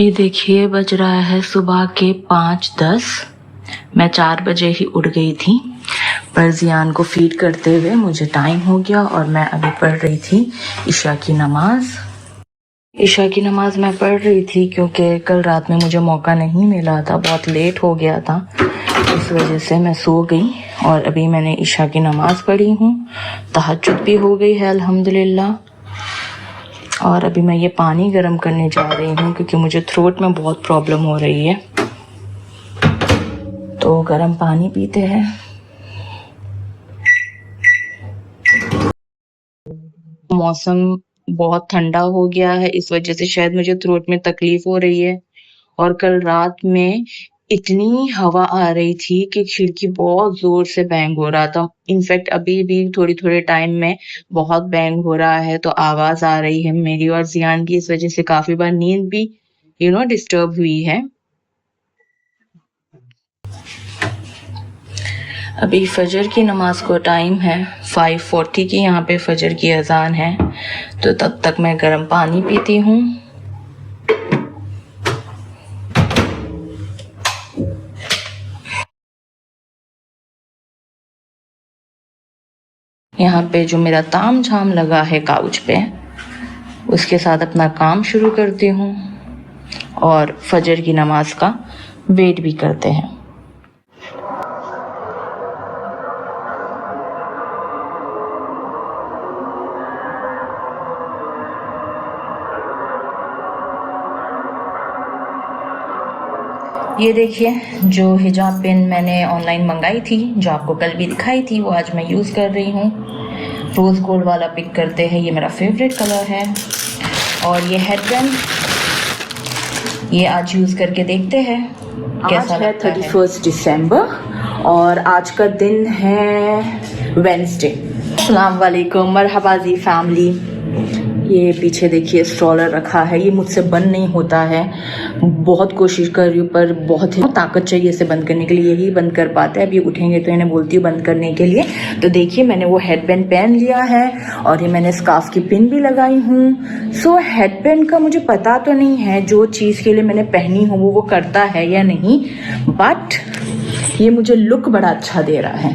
अभी देखिए बज रहा है सुबह के 5:10। मैं 4 बजे ही उठ गई थी, पर जियान को फीड करते हुए मुझे टाइम हो गया और मैं अभी पढ़ रही थी ईशा की नमाज। ईशा की नमाज मैं पढ़ रही थी क्योंकि कल रात में मुझे मौका नहीं मिला था, बहुत लेट हो गया था, इस वजह से मैं सो गई और अभी मैंने ईशा की नमाज पढ़ी हूँ। तहज्जुद भी हो गई है अल्हम्दुलिल्लाह। और अभी मैं ये पानी गर्म करने जा रही हूँ क्योंकि मुझे थ्रोट में बहुत प्रॉब्लम हो रही है, तो गर्म पानी पीते हैं। मौसम बहुत ठंडा हो गया है, इस वजह से शायद मुझे थ्रोट में तकलीफ हो रही है। और कल रात में इतनी हवा आ रही थी कि खिड़की बहुत जोर से बैंग हो रहा था। इनफैक्ट अभी भी थोड़ी थोड़े टाइम में बहुत बैंग हो रहा है, तो आवाज आ रही है मेरी और जियान की, इस वजह से काफी बार नींद भी डिस्टर्ब हुई है। अभी फजर की नमाज को टाइम है 5:40 की, यहाँ पे फजर की अजान है, तो तब तक मैं गर्म पानी पीती हूँ। यहाँ पे जो मेरा ताम झाम लगा है काउच पे, उसके साथ अपना काम शुरू करती हूँ और फजर की नमाज का वेट भी करते हैं। ये देखिए जो हिजाब पिन मैंने ऑनलाइन मंगाई थी, जो आपको कल भी दिखाई थी, वो आज मैं यूज़ कर रही हूँ। रोज़ गोल्ड वाला पिक करते हैं, ये मेरा फेवरेट कलर है। और ये हेडबैंड, ये आज यूज़ करके देखते हैं कैसा लगता है। 31 दिसंबर और आज का दिन है वेडनेसडे। अस्सलाम वालेकुम, मरहबा जी फैमिली। ये पीछे देखिए स्ट्रॉलर रखा है, ये मुझसे बंद नहीं होता है, बहुत कोशिश कर रही हूँ पर बहुत ही ताकत चाहिए इसे बंद करने के लिए, यही बंद कर पाते हैं। अब ये उठेंगे तो इन्हें बोलती हूँ बंद करने के लिए। तो देखिए मैंने वो हेडबैंड पहन लिया है और ये मैंने स्कार्फ की पिन भी लगाई हूँ। सो हेडबैंड का मुझे पता तो नहीं है जो चीज़ के लिए मैंने पहनी हो वो करता है या नहीं, बट ये मुझे लुक बड़ा अच्छा दे रहा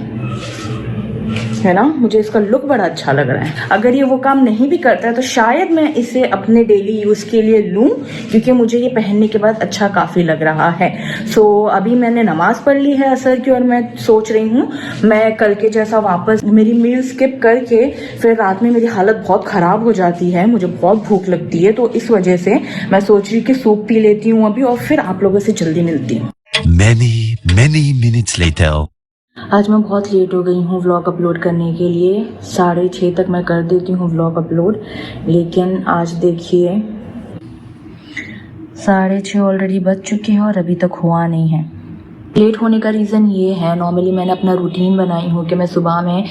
है ना, मुझे इसका लुक बड़ा अच्छा लग रहा है। अगर ये वो काम नहीं भी करता है तो शायद मैं इसे अपने डेली यूज के लिए लूं, क्योंकि मुझे ये पहनने के बाद अच्छा काफी लग रहा है। सो अभी मैंने नमाज पढ़ ली है असर की और मैं सोच रही हूँ मैं कल के जैसा वापस मेरी मील स्किप करके, फिर रात में मेरी हालत बहुत खराब हो जाती है, मुझे बहुत भूख लगती है, तो इस वजह से मैं सोच रही हूँ कि सूप पी लेती हूँ अभी और फिर आप लोगों से जल्दी मिलती हूँ। Many minutes later. आज मैं बहुत लेट हो गई हूँ व्लॉग अपलोड करने के लिए। 6:30 तक मैं कर देती हूँ व्लॉग अपलोड, लेकिन आज देखिए 6:30 ऑलरेडी बज चुके हैं और अभी तक हुआ नहीं है। लेट होने का रीज़न ये है, नॉर्मली मैंने अपना रूटीन बनाई हूँ कि मैं सुबह में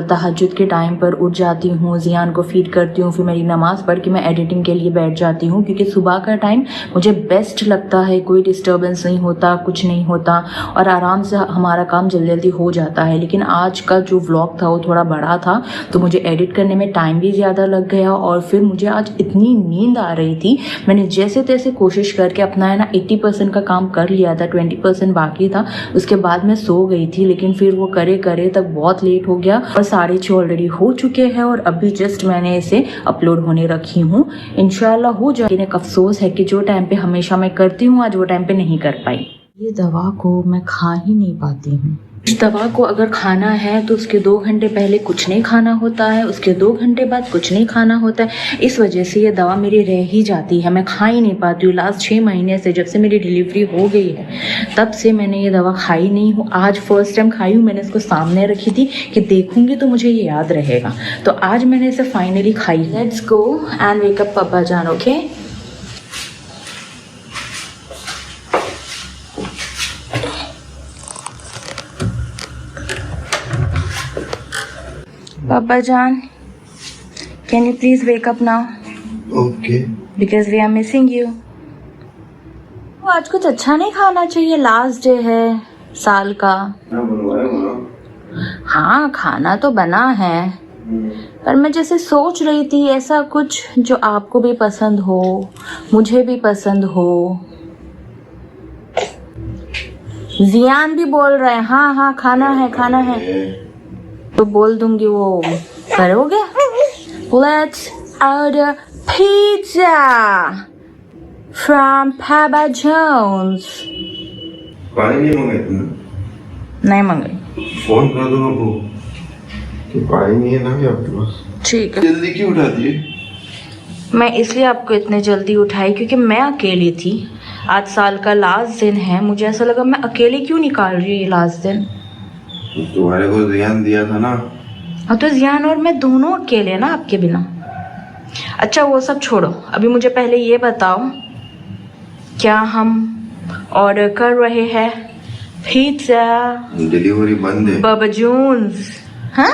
तहज्जुद के टाइम पर उठ जाती हूँ, जियान को फीड करती हूँ, फिर मेरी नमाज़ पढ़ के मैं एडिटिंग के लिए बैठ जाती हूँ, क्योंकि सुबह का टाइम मुझे बेस्ट लगता है, कोई डिस्टर्बेंस नहीं होता, कुछ नहीं होता और आराम से हमारा काम जल्दी जल्दी हो जाता है। लेकिन आज का जो व्लॉग था वो थोड़ा बड़ा था, तो मुझे एडिट करने में टाइम भी ज़्यादा लग गया और फिर मुझे आज इतनी नींद आ रही थी, मैंने जैसे तैसे कोशिश करके अपना 80% का काम कर लिया था, 20% बाकी था, उसके बाद मैं सो गई थी। लेकिन फिर वो करे करे तक बहुत लेट हो गया और 6:30 ऑलरेडी हो चुके हैं और अभी जस्ट मैंने इसे अपलोड होने रखी हूँ, इंशाल्लाह हो जाएगी। एक अफसोस है कि जो टाइम पे हमेशा मैं करती हूँ आज वो टाइम पे नहीं कर पाई। ये दवा को मैं खा ही नहीं पाती हूँ। इस दवा को अगर खाना है तो उसके 2 घंटे पहले कुछ नहीं खाना होता है, उसके 2 घंटे बाद कुछ नहीं खाना होता है, इस वजह से ये दवा मेरी रह ही जाती है, मैं खा ही नहीं पाती हूँ। लास्ट 6 महीने से, जब से मेरी डिलीवरी हो गई है तब से मैंने ये दवा खाई नहीं हूँ। आज फर्स्ट टाइम खाई हूँ, मैंने इसको सामने रखी थी कि देखूंगी तो मुझे ये याद रहेगा, तो आज मैंने इसे फाइनली खाई। Let's go and wake up पापा जान। Okay Papa Jan, can you please wake up now? Okay. Because we are missing you. आज कुछ अच्छा नहीं खाना चाहिए, लास्ट डे है साल का। हाँ खाना तो बना है, पर मैं जैसे सोच रही थी ऐसा कुछ जो आपको भी पसंद हो, मुझे भी पसंद हो। जियान भी बोल रहे हैं हाँ हाँ खाना है, तो बोल दूंगी वो करोगे। Let's order pizza from Papa John's। पानी नहीं मंगाई तुमने? नहीं मंगाई। फोन कर दूंगा वो कि पानी नहीं है ना भी आपके पास। ठीक है। जल्दी क्यों उठा दिए? मैं इसलिए आपको इतने जल्दी उठाई क्योंकि मैं अकेली थी। आज साल का लास्ट दिन है, मुझे ऐसा लगा मैं अकेले क्यों निकाल रही हूँ ये लास्ट दिन। तुम्हारे को ध्यान दिया था ना। हाँ तो जियान और मैं दोनों अकेले ना आपके बिना। अच्छा वो सब छोड़ो, अभी मुझे पहले ये बताओ क्या हम ऑर्डर कर रहे हैं पिज्जा? डिलीवरी बंद है। बाबा जॉन्स। हाँ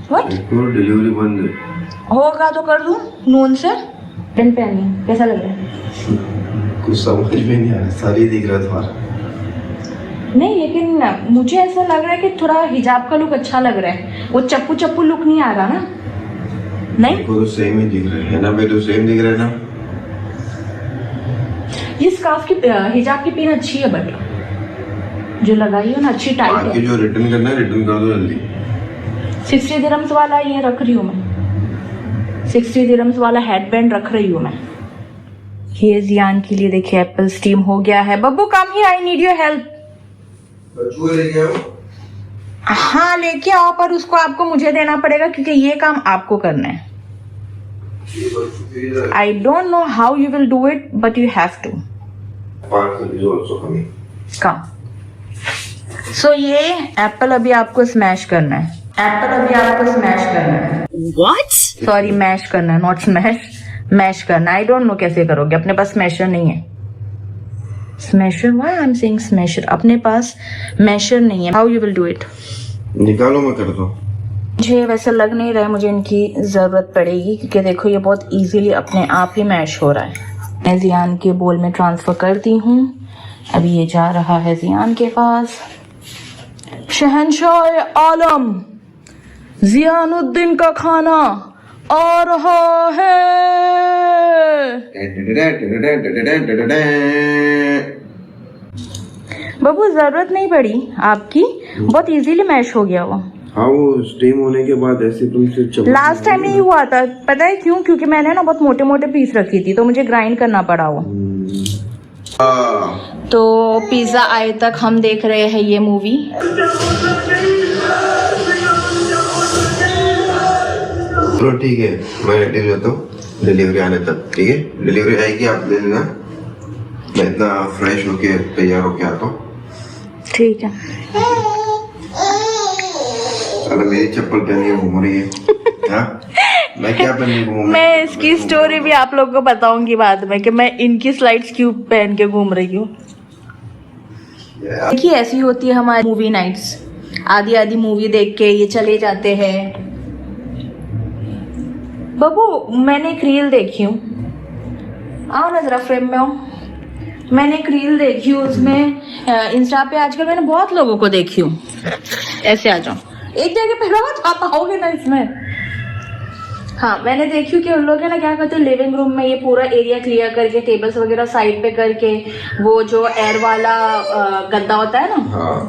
व्हाट? डिलीवरी बंद है। होगा तो कर दूं नून से। पेन पहनी कैसा लग रहा है? कुछ समझ में नहीं आ रहा, सारी दिख रहा तुम्हारा। नहीं लेकिन मुझे ऐसा लग रहा है कि थोड़ा हिजाब का लुक अच्छा लग रहा है, वो चप्पू लुक नहीं आ रहा ना। नहीं वो तो सेम ही दिख रहा है ना, मैं तो सेम दिख रहा है ना। ये स्कार्फ की हिजाब की पिन अच्छी है बट जो लगाई हो ना अच्छी टाइट है। बाकी जो रिटर्न करना है रिटर्न कर दो जल्दी। 60 दिरहम्स वाला ये रख रही हूँ मैं, 60 दिरहम्स वाला हेडबैंड रख रही हूँ मैं। ये जियान के लिए देखिए एप्पल स्टीम हो गया है। बब्बू कम ही, आई नीड योर हेल्प। बच्चों लेके आओ। हाँ लेके आओ, पर उसको आपको मुझे देना पड़ेगा क्योंकि ये काम आपको करना है। I don't know how you will do it but you have to come. So ये एप्पल अभी आपको स्मैश करना है। What? सॉरी मैश करना है, नॉट स्मैश, मैश करना। आई डोंट नो कैसे करोगे, अपने पास स्मैशर नहीं है। Smasher? Why I am saying smasher? अपने पास मैशर नहीं है। How you will do it? निकालो, मैं करता हूँ। मुझे वैसे लग नहीं रहा है मुझे इनकी जरूरत पड़ेगी क्योंकि देखो ये बहुत इजीली अपने आप ही मैश हो रहा है। मैं जियान के बोल में ट्रांसफर करती हूँ। अभी ये जा रहा है जियान के पास। शहंशाह आलम जियानुद्दीन का खाना आ रहा है। बाबू जरूरत नहीं पड़ी आपकी, बहुत इजीली मैश हो गया वो। हाँ वो स्टीम होने के बाद ऐसे तुमसे लास्ट टाइम नहीं हुआ था, पता है क्यों? क्योंकि मैंने ना बहुत मोटे मोटे पीस रखी थी तो मुझे ग्राइंड करना पड़ा वो। तो पिज्जा आए तक हम देख रहे हैं ये मूवी। चलो ठीक है, मैं रेडी रहता हूँ डिलीवरी आने तक। ठीक है, डिलीवरी आएगी आप ले लेना, मैं इतना फ्रेश होके तैयार होके आता हूँ। ठीक है। चलो मेरी चप्पल पहनी घूम रही है। हाँ मैं क्या पहन घूम? मैं इसकी स्टोरी भी आप लोगों को बताऊंगी बाद में कि मैं इनकी स्लाइड्स क्यों पहन के घूम रही हूँ। देखिए ऐसी होती है हमारी मूवी नाइट्स। आधी आधी मूवी देख के ये चले जाते हैं। बबू मैंने एक रील देखी हूँ, आओ ना जरा फ्रेम में आओ। मैंने एक रील देखी हूँ, उसमें इंस्टा पे आजकल मैंने बहुत लोगों को देखी हूँ। ऐसे आ जाओ, एक जगह पे रहो, आप आओगे ना इसमें। हाँ मैंने देखी हूँ कि उन लोग है ना क्या करते हैं, लिविंग रूम में ये पूरा एरिया क्लियर करके टेबल्स वगैरह साइड पे करके वो जो एयर वाला गद्दा होता है ना,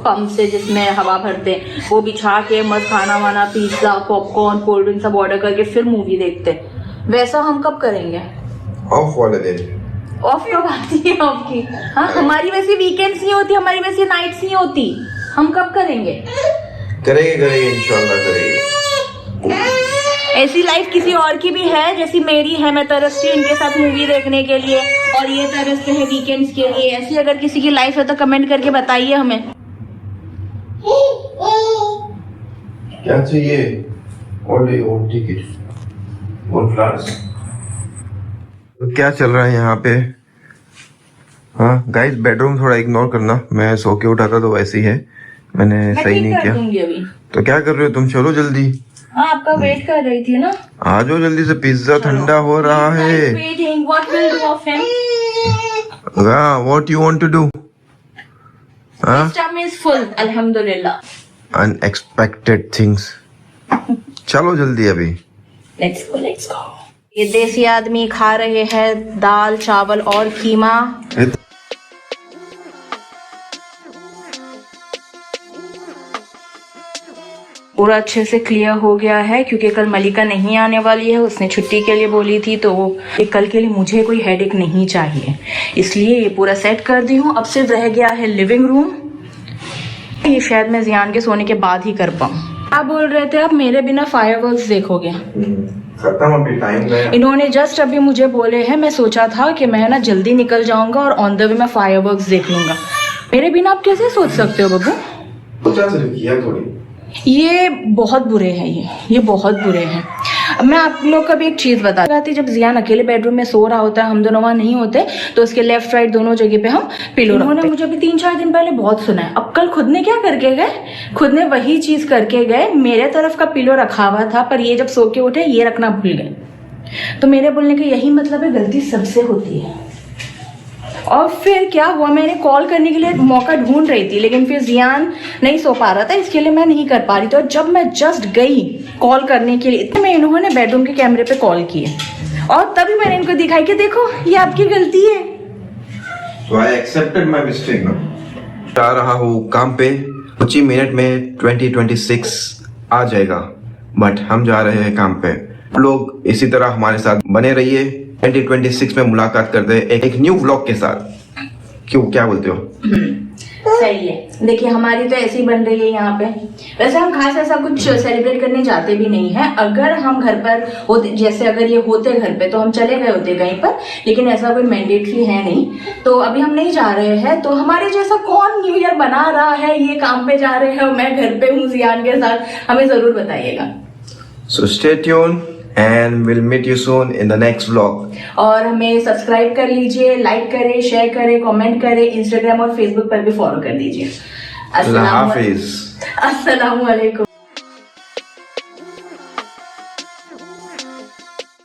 पंप से जिसमें हवा भरते हैं, वो बिछा के मस्त खाना वाना, पिज्जा, पॉपकॉर्न, कोल्ड ड्रिंक सब ऑर्डर करके फिर मूवी देखते। वैसा हम कब करेंगे? ऑफ वाले दिन। ऑफ कब आती है आपकी? हाँ हमारी वैसे वीकेंड्स नहीं होती, हमारी वैसे नाइट्स नहीं होती। हम कब करेंगे? करेंगे इंशाल्लाह करेंगे। ऐसी लाइफ किसी और की भी है जैसी मेरी है। मैं तरसती हूँ इनके साथ मूवी देखने के लिए और ये तरसते हैं वीकेंड्स के लिए। ऐसी अगर किसी की लाइफ है तो कमेंट करके बताइए हमें। क्या चाहिए? और टिकट और फ्लावर्स। तो क्या चल रहा है यहाँ पे? हाँ गाइस, बेडरूम थोड़ा इग्नोर करना, मैं सो के उठा था तो वैसे ही है, मैंने सही नहीं किया। अभी तो क्या कर रहे हो तुम? चलो जल्दी। हाँ आपका वेट कर रही थी ना। आ जाओ जल्दी से, पिज्जा ठंडा हो रहा है। What you want to do? Stomach is full, alhamdulillah. Unexpected things. चलो जल्दी अभी। Let's go. ये देसी आदमी खा रहे हैं दाल चावल और कीमा। पूरा अच्छे से क्लियर हो गया है क्योंकि कल मलिका नहीं आने वाली है, उसने छुट्टी के लिए बोली थी, तो कल के लिए मुझे कोई हेडेक नहीं चाहिए, इसलिए ये पूरा सेट कर दी हूँ। अब सिर्फ रह गया है लिविंग रूम, ये शायद मैं जियान के सोने के बाद ही कर पाऊँ। आप बोल रहे थे आप मेरे बिना फायरवर्क्स देखोगे? खत्म, अभी टाइम गया। इन्होंने जस्ट अभी मुझे बोले हैं, मैं सोचा था कि मैं ना जल्दी निकल जाऊंगा और ऑन द वे मैं फायरवर्क्स देख लूंगा। मेरे बिना आप कैसे सोच सकते हो बब्बू? किया थोड़ी। ये बहुत बुरे हैं, ये बहुत बुरे हैं। अब मैं आप लोग को भी एक चीज बता रही थी, जब जियान अकेले बेडरूम में सो रहा होता है, हम दोनों वहां नहीं होते, तो उसके लेफ्ट राइट दोनों जगह पे हम पिलो रखते। उन्होंने मुझे अभी 3-4 दिन पहले बहुत सुना है। अब कल खुद ने क्या करके गए, खुद ने वही चीज करके गए, मेरे तरफ का पिलो रखा हुआ था, पर ये जब सो के उठे ये रखना भूल गए। तो मेरे बोलने का यही मतलब है, गलती सबसे होती है। और फिर क्या हुआ, मैंने कॉल करने के लिए मौका ढूंढ रही थी, लेकिन फिर जियान नहीं सो पा रहा था, इसके लिए मैं नहीं कर पा रही थी। और जब मैं जस्ट गई कॉल करने के लिए, मैं इन्होंने बेडरूम के कैमरे पे कॉल किए और तभी मैंने इनको दिखाई कि देखो ये आपकी गलती है। So I accepted my mistake, no? जा रहा हूँ काम पे, कुछ ही मिनट में 2026 आ जाएगा, बट हम जा रहे हैं काम पे। लोग इसी तरह हमारे साथ बने रहिए। 2026 में मुलाकात करते हैं एक न्यू व्लॉग के साथ। क्यों, क्या बोलते हो? सही है। देखिए हमारी तो ऐसी बन रही है यहाँ पे। वैसे हम खास ऐसा कुछ सेलिब्रेट करने जाते भी नहीं है। अगर हम घर पर होते, जैसे अगर ये होते घर पे, तो हम चले गए होते कहीं पर, लेकिन ऐसा कोई मैंडेटरी है नहीं, तो अभी हम नहीं जा रहे हैं। तो हमारे जैसा कौन न्यू ईयर बना रहा है, ये काम पे जा रहे हैं और मैं घर पे हूँ जियान के साथ, हमें जरूर बताइएगा। So stay tuned and we'll meet you soon in the next vlog. और हमें सब्सक्राइब कर लीजिए, लाइक करें, शेयर करें, कमेंट करें, इंस्टाग्राम और फेसबुक पर भी फॉलो कर दीजिए। अल्लाह हाफिज। अस्सलाम वालेकुम।